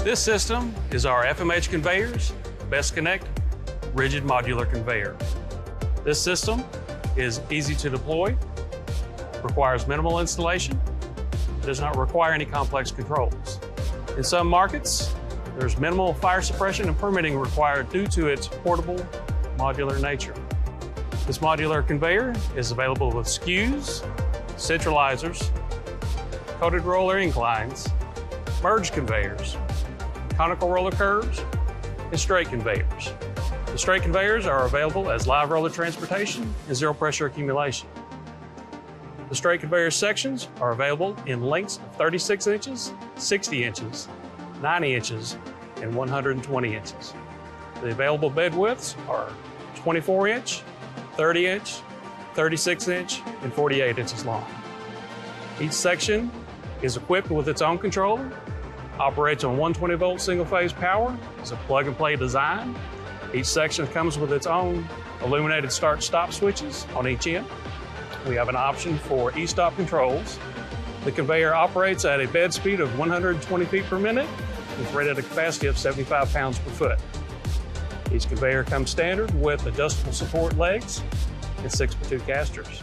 This system is our FMH Conveyors BestConnect rigid modular conveyor. This system is easy to deploy, requires minimal installation, does not require any complex controls. In some markets, there's minimal fire suppression and permitting required due to its portable, modular nature. This modular conveyor is available with skews, centralizers, coated roller inclines, merged conveyors, conical roller curves, and straight conveyors. The straight conveyors are available as live roller transportation and zero pressure accumulation. The straight conveyor sections are available in lengths of 36 inches, 60 inches, 90 inches, and 120 inches. The available bed widths are 24 inch, 30 inch, 36 inch, and 48 inches long. Each section is equipped with its own controller, operates on 120 volt single phase power. It's a plug and play design. Each section comes with its own illuminated start-stop switches on each end. We have an option for e-stop controls. The conveyor operates at a bed speed of 120 feet per minute with rated a capacity of 75 pounds per foot. Each conveyor comes standard with adjustable support legs and 6x2 casters.